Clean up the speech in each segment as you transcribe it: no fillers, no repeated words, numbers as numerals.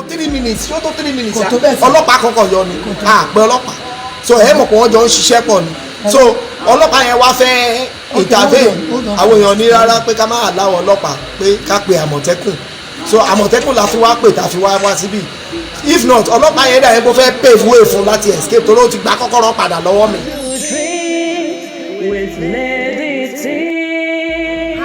3 minutes yóò tó 3 minutes ọlọ́pàá kọ́kọ́ yọ ni àpẹ ọlọ́pàá so ẹ mọ̀ pé wọ́n jọ ń ṣiṣẹ́ pọ̀ ni so ọlọ́pàá yẹn wá fẹ́ intervene àwọn èèyàn ní rárá pé ká má láwọn ọlọ́pàá pé ká pe àmọ̀tẹ́kùn so àmọ̀tẹ́kùn la fi wá pè tá a fi wá síbí if not ọlọ́pàá yẹn dà yẹn kó fẹ́ pave way fún láti escape torí ó ti gba kọ́kọ́rọ́ padà lọ́wọ́ mi.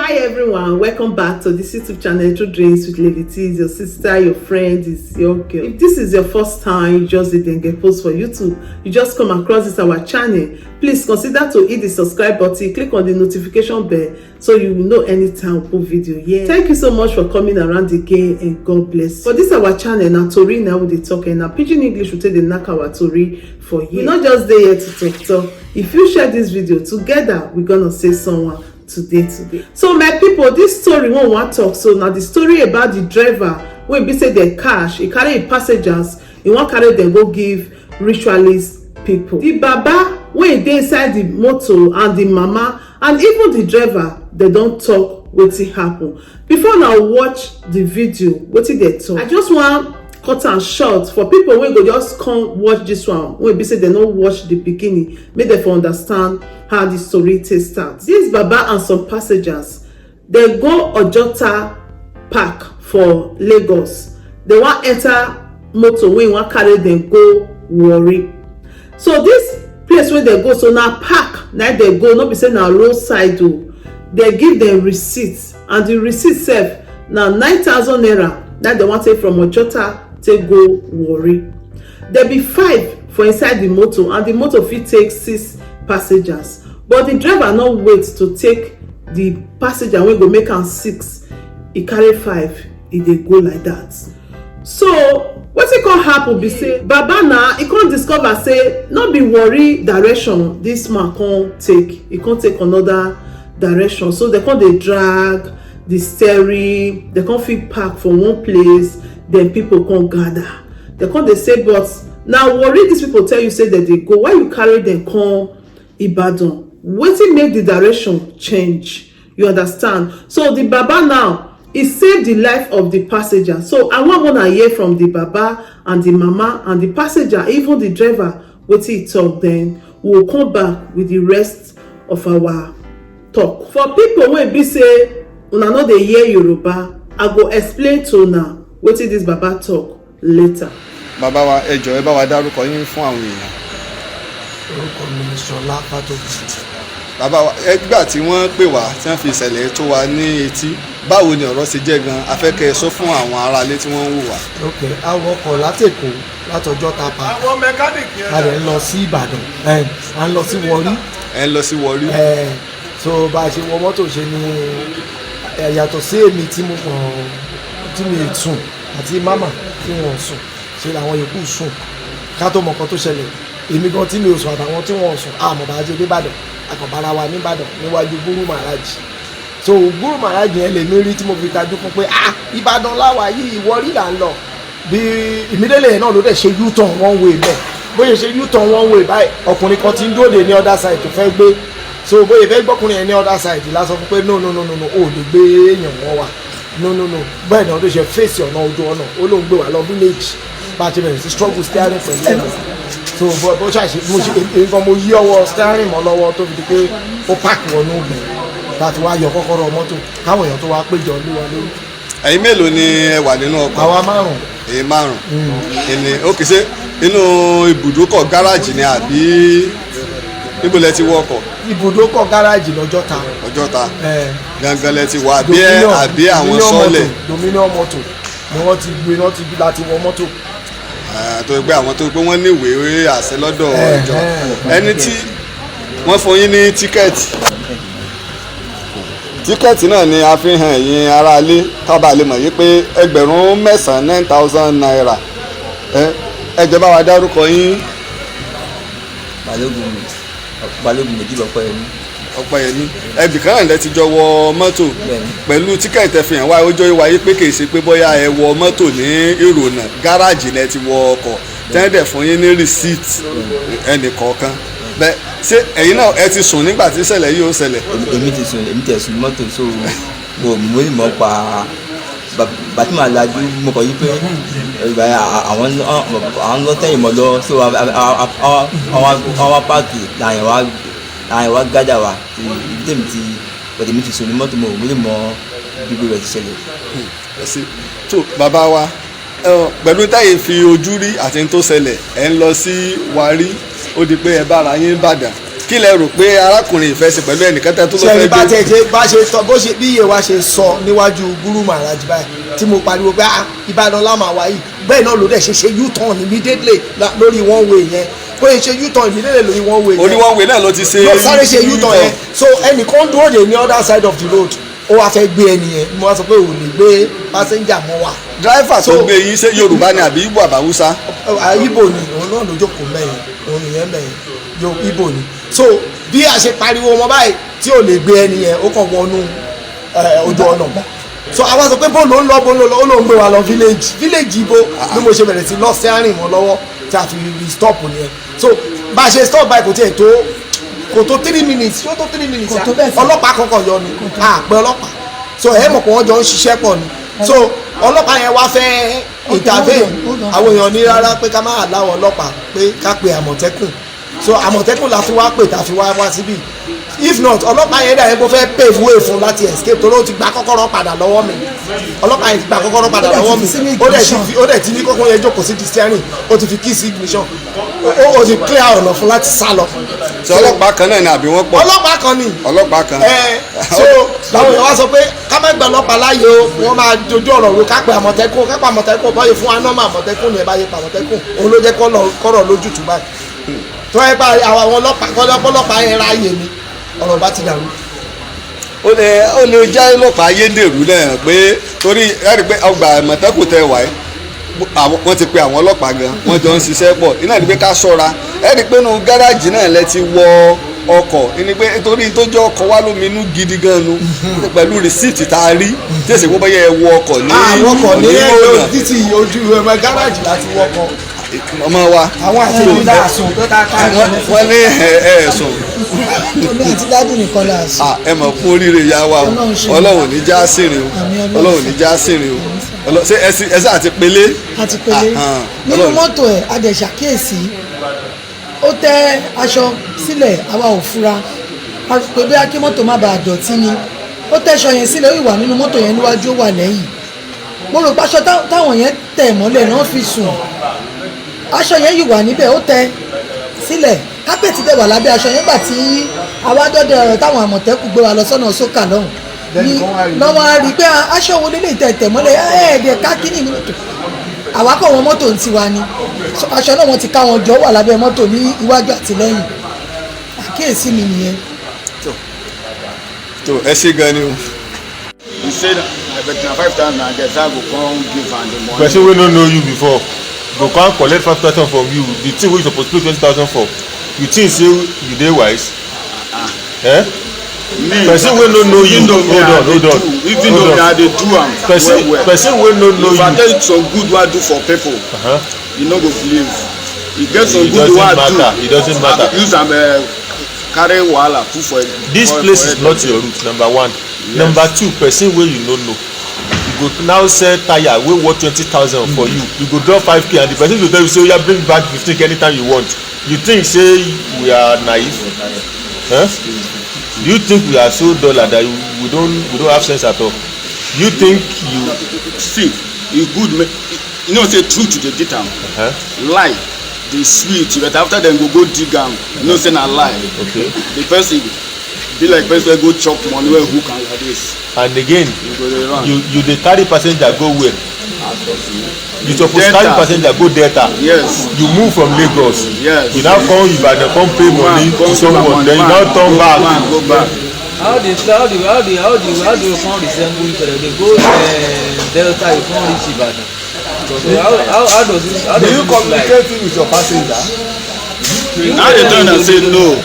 Hi everyone, welcome back to this YouTube channel, True Dreams with Lady T. Is your sister, your friend, is your girl. If this is your first time you just didn't get post for YouTube, you just come across this our channel, please consider to hit the subscribe button, click on the notification bell so you will know anytime we put video here. Thank you so much for coming around again and God bless. For this our channel, now Tori now we dey talk and now Pidgin English will take the knack our Tori for you. We're not just there yet to talk. If you share this video together, we're gonna say someone today. So my people, this story won't want to talk. So now the story about the driver when be say the cash he carry passengers, he won't carry them go give ritualist people. The baba when they inside the motor and the mama and even the driver, they don't talk wetin happen. Before now watch the video wetin they talk. I just want cut and short for people wey go just come watch this one wey be say dem no watch the beginning make dem for understand how the story take start. This baba and some passengers dem go Ojota Park for Lagos. Dem wan enter motor wey wan carry dem go Warri. So this place wey dem go so na park na dem go, no be say na roadside o. Dem give dem receipt and the receipt sef na 9,000 naira na dem wan take from Ojota take go Warri. There be 5 for inside the motor and the motor fit take 6 passengers, but the driver no wait to take the passenger wey go make am 6. He carry 5, e dey go like that. So wetin come happen be say baba na he come discover say no be Warri direction this man come take, he come take another direction. So they come dey drag the steering, they come fit park for one place, then people come gather. They come dey say but now Warri these people tell you say that they go, why you carry them come Ibadan? Wetin make the direction change? You understand? So the baba now he saved the life of the passenger. So I want to hear from the baba and the mama and the passenger, even the driver, wetin he talk. Then we will come back with the rest of our talk. For people wey be say una no dey hear Yoruba, I go explain to una wetin this baba talk later. Bàbá wa ẹ jọ̀ọ́ ẹ bá wa dárúkọ yín fún àwọn èèyàn. orúkọ mi ni Ṣọlá Fátòkì. Bàbá wa ẹgbà tí wọ́n pè wá tí wọ́n fi ìṣẹ̀lẹ̀ tó wa ní etí, báwo ni ọ̀rọ̀ ṣe jẹ́ gan? A fẹ́ kẹ́ ẹ sọ fún àwọn aráalé tí wọ́n ń wò wá. ok àwọn ọkọ̀ látẹ̀kọ́ látọjọ́ta Park a lè lọ sí Ìbàdàn à ń lọ sí Warri. Ẹ ń lọ sí Warri. So bá a ṣe wọ mọ́tò ṣe ni yàtọ̀ sí èmi tí mo sùn àti mama tí wọ́n sùn ṣe làwọn yòókù sùn ká tó mọ nǹkan tó ṣẹlẹ̀. Èmi gan tí mi ò sùn àtàwọn tí wọ́n sùn àmọ́ bá a ṣe dé Ìbàdàn àkànbára wa ní Ìbàdàn níwájú Guru Maharaj. So Guru Maharaj yẹn lè mí rí tí mo fi tajú fún pé Ìbàdàn láwa yìí Warri là ń lọ. Bí ìmídélé yẹn náà ló dẹ̀ ṣe U-turn one way bẹ́ẹ̀ bóyá ṣe U-turn one way báyìí ọkùnrin kan ti ń dóde ní other side tó fẹ́ gbé. So bóyá ìfẹ́ gbọ́kùnrin yẹn ní other side lásán fún pé no ò lè gbé èèyàn wọn wá no bẹ́ẹ̀ náà ló ṣe fèsì ọ̀nà ojú ọ̀nà ó lóun gbé wá lọ village bá a ti bẹ̀rẹ̀ sí struggle steering pẹ̀lú ẹ̀. So bó ṣàṣe nǹkan mo yí ọwọ́ steering mọ́ lọ́wọ́ tó fi di pé ó pààkì wọnú ògùn láti wá yọ kọ́kọ́rọ́ mọ́tò káwọn èèyàn tó wá péjọ lé wa lórí. Ẹ̀yin mélòó ni ẹ wà nínú ọkọ̀? Àwa 5. Ẹ̀yin 5. Ó kì í ṣe inú ibùdókọ̀ gáràjì ni àbí níbo lẹ ti wọ ọkọ̀? Ibùdókọ̀ gáràjì lọ́jọ́ta. Ọjọ́ta gangan lẹ ti wọ àbí àwọn sọ́ọ̀lẹ̀? Dominion motor ni wọ́n ti gbé láti wọ mọ́tò. Tó gbé àwọn tó gbé wọ́n ní ìwé àṣẹ lọ́dọ̀ ìjọ. Ẹni tí wọ́n fún yín ní tíkẹ́ẹ̀tì náà ni a fi hàn ẹ̀yin aráalé kábà lè mọ̀ yí pé ẹgbẹ̀rún 9,000 naira. Ẹ jẹ́ bá wa dárúkọ yín. Balógun méjì Ọpẹ́yẹmí ẹbí kan náà lẹ ti jọ wọ mọ́tò pẹ̀lú tíkẹ́ẹ̀tì fi hàn wá ó jọ wáyé pé kì í ṣe pé bóyá ẹ wọ mọ́tò ní ìrònà gáràjì lẹ ti wọ ọkọ̀ tẹ́lẹ̀ fún yín ní receipt ẹnì kọ̀ọ̀kan bẹ́ẹ̀ ṣé ẹ̀yin náà ẹ ti sùn nígbà tí ìṣẹ̀lẹ̀ yìí ó ṣẹlẹ̀? Èmi ti sùn mọ́tò so mo ní mọ̀ pa bàtí màá lajú mo kọ̀ yí pé àwọn lọ tẹ̀yìn mọ́ lọ so àwọn páàkì làyàn wá gádà wa ibi tèmi ti pẹ̀lú mi ti sọ ní mọ́tò mo lè mọ gbígbé rẹ̀ ti ṣẹlẹ̀. tó bàbá wa pẹ̀lú táyé fi ojú rí àti tó ṣẹlẹ̀ ẹ̀ ń lọ sí Warri ó di pé ẹ bára yín Ìbàdàn kí lẹ rò pé arákùnrin ìfẹ́ sí pẹ̀lú ẹnìkan tẹ́ tó ló fẹ́ dé. ṣe bá ṣe tọ́ bó ṣe bí iye wa ṣe sọ níwájú Guru Maharaj báyìí tí mo pariwo pé Ìbàdàn lámà wá yìí bẹ́ẹ̀ náà ló dẹ̀ ṣe U-turn immediately lórí one way yẹn bó ṣe U-turn immediately lórí one way yẹn. orí one way náà ló ti ṣe ló sáré ṣe U-turn yẹn so ẹnìkan dúró dè ní other side of the road ó wá fẹ́ gbé ẹni yẹn mo wá sọ pé ò lè gbé passenger mọ́ wa. driver tó gbé yín ṣé Yorùbá ni àbí Igbo àbáwúsá. Igbo ni òun náà ló jókòó mẹ́yìn òun nìyẹn mẹ́yìn Igbo ni so bí a ṣe pariwo wọn báyìí tí ò lè gbé ẹni yẹn ó kàn wọnú ojú ọ̀nà so àwa sọ pé bó ló ń lọ ó ló ń gbé wa lọ village ibo bí mo ṣe bẹ̀rẹ̀ sí lọ sí àárín wọn lọ́wọ́ tí a fi stop nìyẹn so bá a ṣe stop báyìí kò tó 3 minutes yóò tó 3 minutes ọlọ́pàá kankan yọ ni àpẹ ọlọ́pàá so ẹ̀ mọ̀ pé wọ́n jọ ń ṣiṣẹ́ pọ̀ ni so ọlọ́pàá yẹn wá fẹ́ intervene àwọn èèyàn ní rárá pé ká má láwọn ọlọ́pàá pé ká pe Àmọ̀tẹ́kùn so Àmọ̀tẹ́kùn la fi wá pè tá a fi wá síbí if not ọlọ́pàá yẹn dà yẹn kó fẹ́ pave way fún láti escape torí ó ti gba kọ́kọ́rọ́ padà lọ́wọ́ mi ọlọ́pàá yẹn ti gba kọ́kọ́rọ́ padà lọ́wọ́ mi ó dẹ̀ ti ní kọ́kọ́ yẹn jókòó sí di steering ó ti fi key sí ignition ó ti clear ọ̀nà fún láti sá lọ. ṣé ọlọ́pàá kan náà ni àbí wọ́n pọ̀. ọlọ́pàá kan ni. ọlọ́pàá kan. so làwọn èèyàn wá sọ pé ká má gba ọlọ́pàá láàyè o wọ́n máa dojú ọ̀rọ̀ ro ká pe Àmọ̀tẹ́kùn ká pa Àmọ̀tẹ́kùn báyìí fún anọ́mọ Àmọ̀tẹ́kùn ni ẹ báyìí pa Àmọ̀tẹ́kùn òun ló jẹ́ kọ́rọ̀ lójútùú báyìí tó ẹ bá àwọn ọlọ́pàá yẹn ráàyè mi ọ̀rọ̀ bá ti dàrú. ó lè jẹ́ ọlọ́pàá ayédèrú náà pé torí ẹ̀rí pé ọgbà Àmọ̀tẹ́kùn tẹ wáyé wọ́n ti pe àwọn ọlọ́pàá gan wọ́n jọ ń ṣiṣẹ́ pọ̀ iná ní pé ká ṣọ́ra ẹ̀rí pé nínú gáràjì náà lẹ ti wọ ọkọ̀ ní pé torí tó jẹ́ ọkọ̀ wá lóminú gidi gan nu pẹ̀lú rìsíìtì tá a rí tí èsì pé bóyá ẹ wọ ọkọ̀ ní ìmọ̀ràn títí ojú ẹ̀mọ gáràjì láti wọkọ̀ ọmọ wa àwọn àti ìdá àsùn tó ta ká wọ́n ní ẹ̀ẹ̀sùn olú àti dádùn nìkan là sùn. ẹ mọ̀ fún oríire ìyá wa Ọlọ́run ní já sínrin o Ọlọ́run ní já sínrin o ṣé ẹsẹ àti pélé. àti pélé nínú mọ́tò ẹ̀ adẹ̀ṣàkíyèsí ó tẹ́ aṣọ sílẹ̀ àwa ò fura pé bí akí mọ́tò má bàa dọ̀tí ni ó tẹ́ṣọ yẹn sílẹ̀ ó wà nínú mọ́tò yẹn níwájú ó wà lẹ́yìn mo rò pé aṣọ táwọn yẹn tẹ̀ mọ́lẹ̀ náà fi sùn aṣọ yẹn yìí wà níbẹ̀ ó tẹ́ sílẹ̀ kápẹ́ẹ̀tì dẹ̀ wà lábẹ́ aṣọ yẹn gbà tí awádọ́dẹ ọ̀rọ̀ táwọn Àmọ̀tẹ́kùn gbé wa lọ sọ́nà sókà lọ́hùn ni lọ́wọ́ á rí i pé aṣọ wo lélẹ̀ tẹ̀ mọ́lẹ̀ ẹ̀ẹ́dẹ̀ kákínì ní mọ́tò àwákọ̀ wọn mọ́tò ń tiwa ni aṣọ náà wọ́n ti ká wọn jọ wà lábẹ́ mọ́tò ní iwájú àti lẹ́yìn àkíyèsí mi nìyẹn. tó ẹ ṣe gan ni o. you say but na 5,000 na get that go come give am the money. person wey no know you before go come collect 5,000 from you the thing wey you suppose pay 20,000 for you think say you dey wise. Person wey no know you hold on even though na dey do am well person wey no know you if I tell you some good wey I do for people you no go believe e get some good wey I do it doesn't matter use am carry wahala put for this place is not your root number one number two person wey you no know you go now sell tire wey worth 20,000 for you you go drop 5k and the person go tell you say oya bring back 15k anytime you want you think say we are naive do you think we are so dull that we don't have sense at all you think you see e good you know say truth dey get am lie dey sweet but after dem go dig am you know say na lie okay the person be like person wey go chop money wey hook am like this and again you dey carry passenger go where you suppose carry passenger go Delta yes you move from Lagos yes you now come Ibadan come pay money to someone then you now turn back. go back. how do you come resemble each other they go Delta you come reach Ibadan so how does this how do you communicate with your passenger. I dey tell dem say no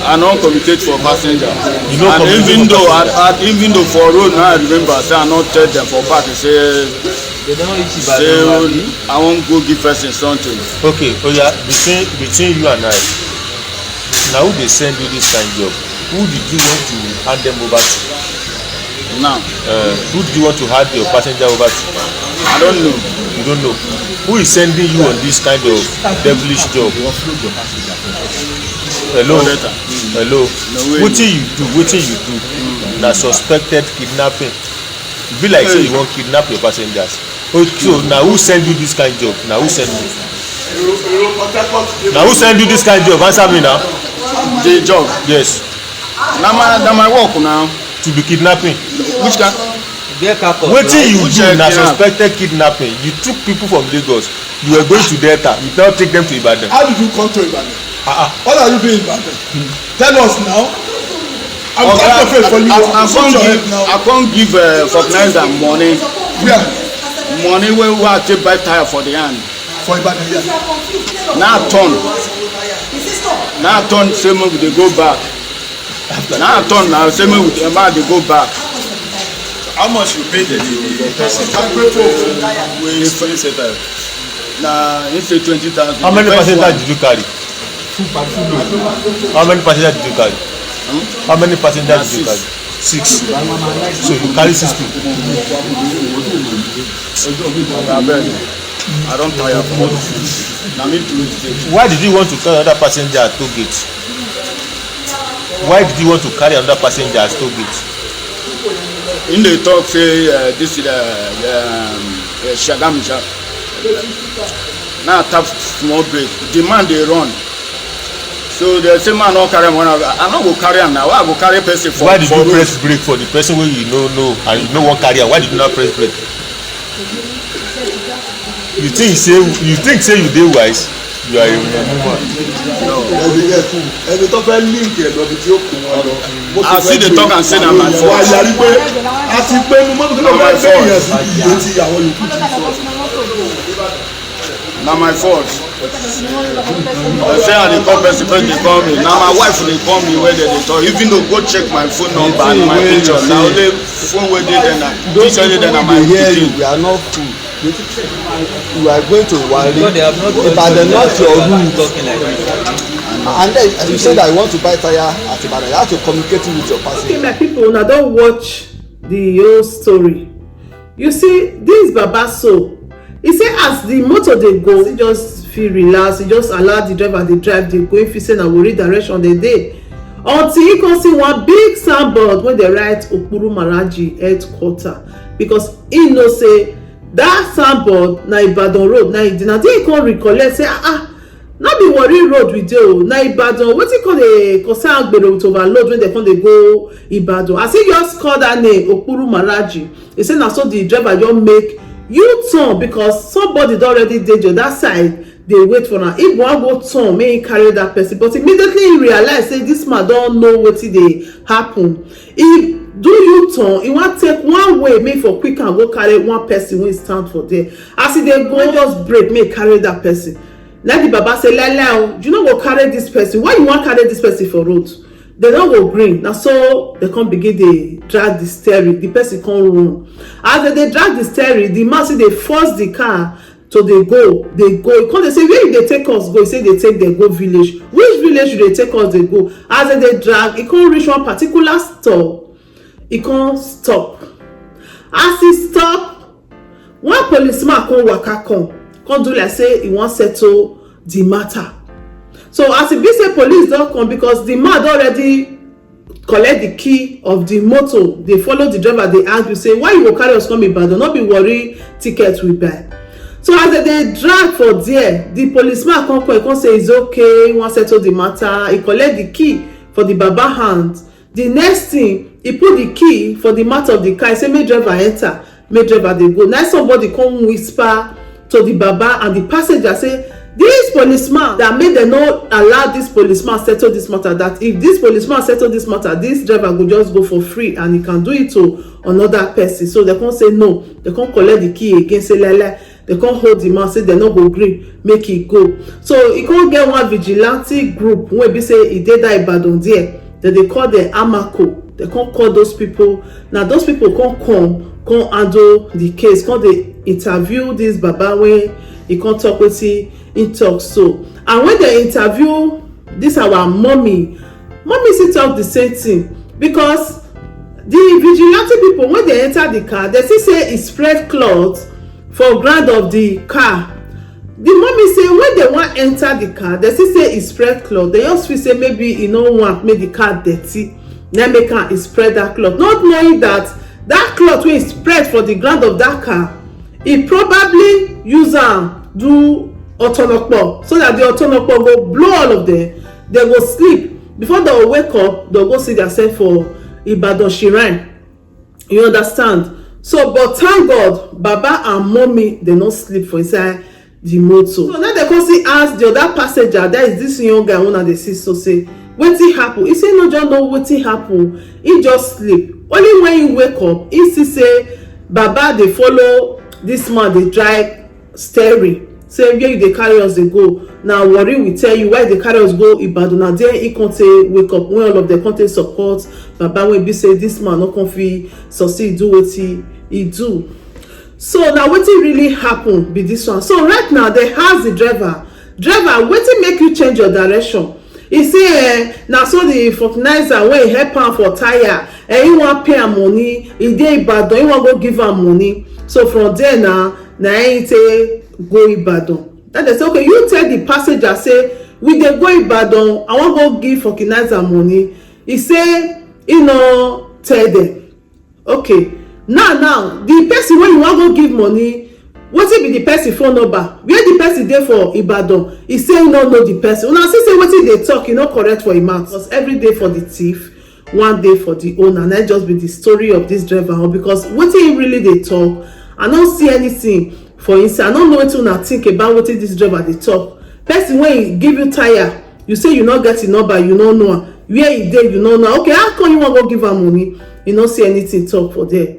I no communicate for passenger and even though for road now I remember say I no tell dem for back say they don reach Ibadan I wan go give person something. okay oya between you and I na who dey send you this kind job who did you want to hand them over to. Now. Who do you want to hand your passenger over to? I don't know. You don't know. Who is sending you on this kind of devilish job? Hello. Hello. Wetin you do? Na suspected kidnapping. E be like say you wan kidnap your passengers. So na who send you this kind job? Na who send you? Na who send you this kind job? Answer me now. The job. Yes. Na my work now. To be kidnapping. Which kind? Wetin you do na suspected kidnapping. You took people from Lagos. You were going to Delta. You now take them to Ibadan. How did you come to Ibadan? What are you doing in Ibadan? Tell us now. I'm trying to face for you. I can't give fertilizer money. Yeah. Money wey I take buy tire for the hand. For Ibadan, yeah. Now turn say make we dey go back. Now turn now say make we dey go back. How much you pay the person? Na he say 20,000. How many passengers did you carry? How many passengers did you carry? How many passengers did you carry? 6. So you carry 6 people. I don't tire for it. Why did you want to carry another passenger at toll gate? Why did you want to carry another passenger at toll gate? In the talk say this is Shagam. Now tap small break. The man they run. So the same man not carry one. I not go carry him now. Why I go carry person for? Why did you press brake for the person where you know and you know one carrier? Why did you not press brake? You think say you dey wise? You are a woman. Ẹni tó fẹ́ link ẹ̀ lọ bí tí ó kù wọn lọ. I see the talk and say na my fault. Wà á yarí pé a ti pé nu mọ́tò tó lọ́wọ́ fẹ́ bẹ́ẹ̀ yẹn sí ìdílé tí ìyàwó yòókù ti sọ. Na my fault. They say I dey call person when they call me. Na my wife dey call me when they dey talk. Even though go check my phone number and my picture. Na only phone wey dey there na picture dey there na my pikin. We are not fool. You are going to Wari. Ibadan not your room. And then you say that you want to buy tire at Ibadan. You have to communicate with your passenger. Okay, my people, una don watch the whole story. You see, this Baba so he say as the motor dey go, he just feel relax. He just allow the driver dey drive. Dey go if he say na Wori direction dey dey. Until he come see one big signboard wey dey write Okpuru Maraji headquarter, because he know say that signboard na Ibadan road. Na there he come recollect say no be Wori road we dey o, na Ibadan. Wetin come dey concern Agbero with overload when they come dey go Ibadan? As he just call that name Okpuru Maraji, he say na so the driver just make U-turn because somebody don already dey the other side dey wait for am. If wan go turn make he carry that person, but immediately he realize say this man don know wetin dey happen. He do U-turn, he wan take one way make for quick and go carry one person wey stand for there. As he dey go just break make carry that person. Na the Baba say lele you no go carry this person. Why you wan carry this person for road? They no go gree. Na so they come begin dey drag the steering. The person come run. As they dey drag the steering, the man say dey force the car to dey go. He come dey say where you dey take us go? He say dey take dem go village. Which village you dey take us dey go? As they dey drag, he come reach one particular stop. He come stop. As he stop, one policeman come waka come do like say he wan settle the matter. So as e be say police don come because the man don already collect the key of the motor, dey follow the driver dey argue say why you go carry us come Ibadan, no be Wori ticket we buy. So as they dey drag for there, the policeman come say it's okay, he wan settle the matter. He collect the key for the Baba hand. The next thing, he put the key for the matter of the car. He say make driver enter, make driver dey go. Now somebody come whisper to the Baba and the passenger say this policeman that made them not allow this policeman settle this matter, that if this policeman settle this matter, this driver go just go for free and he can do it to another person. So they can't say no. They can't collect the key again, say lele. They can't hold the man, say they no go gree make it go. So he can't get one vigilante group wey be say he did that Ibadan there. That they call the Amako. They can't call those people. Now those people can't come handle the case. Can't they interview this Baba when he can't talk with he talk so. And when they interview this our mommy still talk the same thing because the vigilante people when they enter the car, they still say e spread cloth for ground of the car. The mommy say when they wan enter the car, they still say e spread cloth. They just feel say maybe e no want make the car dirty, then make am e spread that cloth, not knowing that that cloth wey e spread for the ground of that car, e probably use am do otonopo, so that the otonopo go blow all of them. They go sleep. Before they wake up, they go see themselves for Ibadan Shrine. You understand? So, but thank God, Baba and Mommy, they no sleep for inside the motor. So now they come see ask the other passenger, that is this young guy una dey see, so say wetin happen? He say no, just know wetin happen. He just sleep. Only when he wake up, he see say Baba dey follow this man dey drive steering. Say where you dey carry us dey go. Now worry we tell you why they carry us go Ibadan. Now there he come take wake up when all of them come take support Baba wey be say this man no come fit succeed do wetin he do. So now wetin really happen be this one. So right now they ask the driver wetin make you change your direction? He say na so the vulcanizer wey help am for tire he wan pay am money, he dey Ibadan, he wan go give am money. So from there na he take go Ibadan. Then they say okay, you tell the passenger say we dey go Ibadan, I wan go give vulcanizer money. He say he no tell them. Okay, now the person wey you wan go give money, wetin be the person phone number? Where the person dey for Ibadan? He say he no know the person. Una see say wetin dey talk e no correct for him mouth, because every day for the thief, one day for the owner. Na just be the story of this driver, because wetin he really dey talk, I no see anything for inside. I no know wetin una think about wetin this driver dey talk. Person wey give you tire, you say you no get him number, you no know am. Where he dey, you no know. Okay, how come you wan go give am money? You no see anything talk for there.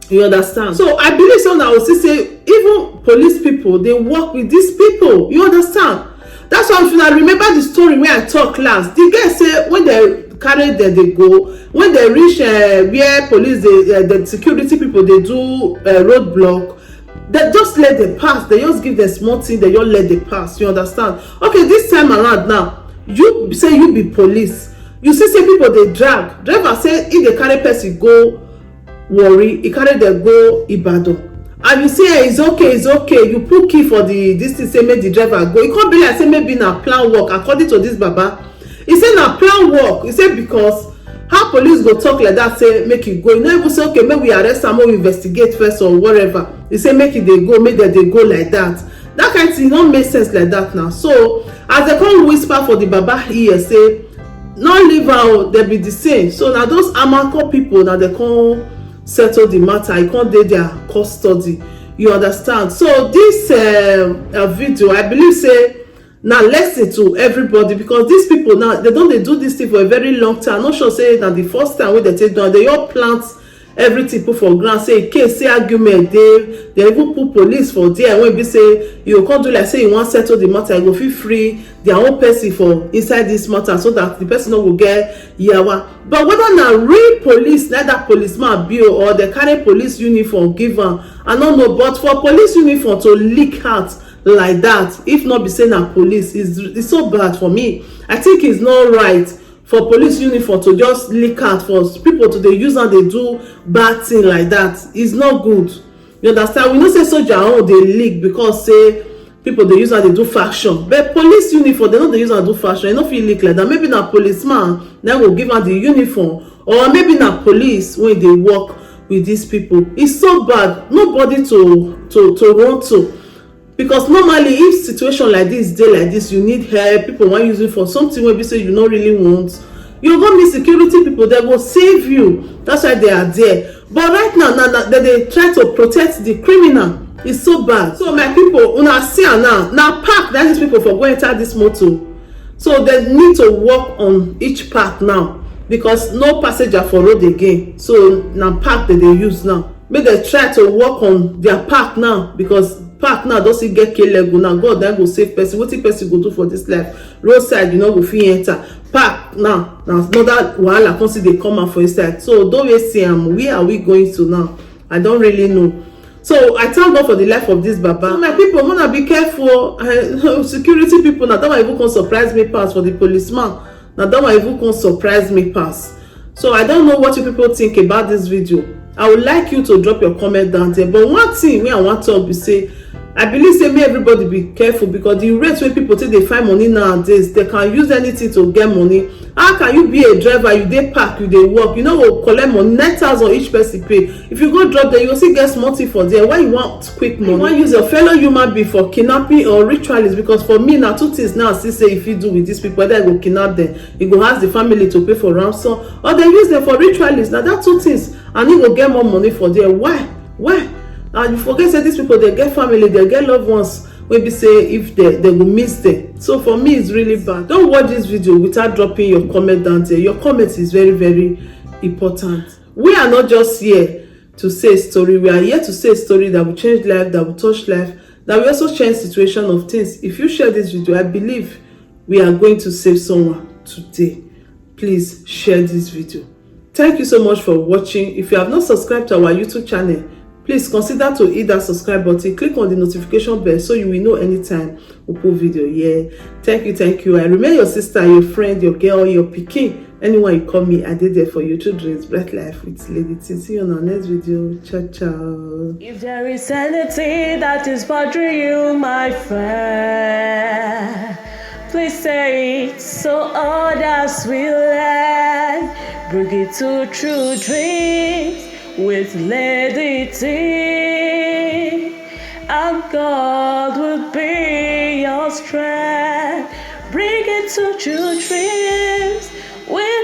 You understand? So I believe so now. See say even police people, they work with these people. You understand? That's why if you remember the story wey I talk last, the guy say when they carry them, they go, when they reach where police, the security people, they do roadblock, they just let them pass. They just give them small thing, they just let them pass. You understand? Okay, this time around now, you say you be police, you see say people they drag driver, say if they carry person go worry, he carry them go Ibadan, and you say it's okay, you put key for the this thing, say make the driver go. It can't be like say maybe na plan work. According to this Baba, he say na plan work. He say because how police go talk like that, say make you go, you know, even say okay, make we arrest am, we investigate first or whatever. He say make it they go, make that they go like that. That kind of thing don't make sense like that now. So as they come whisper for the Baba ear, say no leave out, they be the same. So now those Amako people now they come settle the matter, I can't do their custody. You understand? So this video, I believe say now lesson to everybody, because these people now they do this thing for a very long time. I'm not sure say that the first time when they take down, they all plant everything put for ground, say case, say argument, they even put police for there. When we say you can't do like say you want settle the matter, you go feel free their own person for inside this matter, so that the person no will get yawa. But whether na real police, like that policeman bill, or they carry police uniform give am, I don't know. But for police uniform to leak out like that, if not be saying na police, it's so bad for me. I think it's not right for police uniform to just leak out, for people to dey use and they do bad thing like that. It's not good. You understand? We know say soldier own they leak because say people they use and they do faction, but police uniform they know they use and do faction. You know fit leak like that. Maybe na policeman then will give am the uniform, or maybe na police when they work with these people. It's so bad. Nobody to run to. Because normally if situation like this dey like this, you need help, people want use it for something wey be say you no really want, you go meet security people, they will save you. That's why they are there. But right now they try to protect the criminal. It's so bad. So my people, una see now park that these people for go enter this motor, so they need to work on each park now, because no passenger for road again. So now park that they use now, make they try to work on their park now, because park now don still get k-level now. God then go save person. Wetin person go do for this life? Roadside you no go fit enter. Park now another wahala come see dey come out for inside. So don't waste am. Where are we going to now? I don't really know. So I thank God for the life of this Baba. So my people, wanna be careful. Security people now, that one even come surprise me pass for the policeman. Now that one even come surprise me pass. So I don't know what you people think about this video. I would like you to drop your comment down there. But one thing wey I wan talk be say, I believe say make everybody be careful, because the rate wey people take dey find money nowadays, they can use anything to get money. How can you be a driver, you dey park, you dey work, you no go collect money 9,000 each person pay? If you go drop there, you go still get small thing for there. Why you want quick money? You wan use your fellow human being for kidnapping or ritualist? Because for me na two things now I still say if you do with these people, whether you go kidnap them, you go ask the family to pay for ransom, or they use them for ritualist. Na that two things, and you go get more money for there. Why? And you forget say these people, they get family, they get loved ones wey be say if they go miss them. So for me, it's really bad. Don't watch this video without dropping your comment down there. Your comment is very, very important. We are not just here to say a story. We are here to say a story that will change life, that will touch life, that will also change situation of things. If you share this video, I believe we are going to save someone today. Please share this video. Thank you so much for watching. If you have not subscribed to our YouTube channel, please consider to hit that subscribe button, click on the notification bell so you will know anytime we put video. Yeah, thank you. I remain your sister, your friend, your girl, your pikin, anyone you call me. I did there for you. Children's Black Life with Lady T. See you on our next video. Ciao. If there is anything that is bothering you, my friend, please say it so others will learn. Bring it to True Dreams with Lady T, and God will be your strength. Bring it to True Dreams with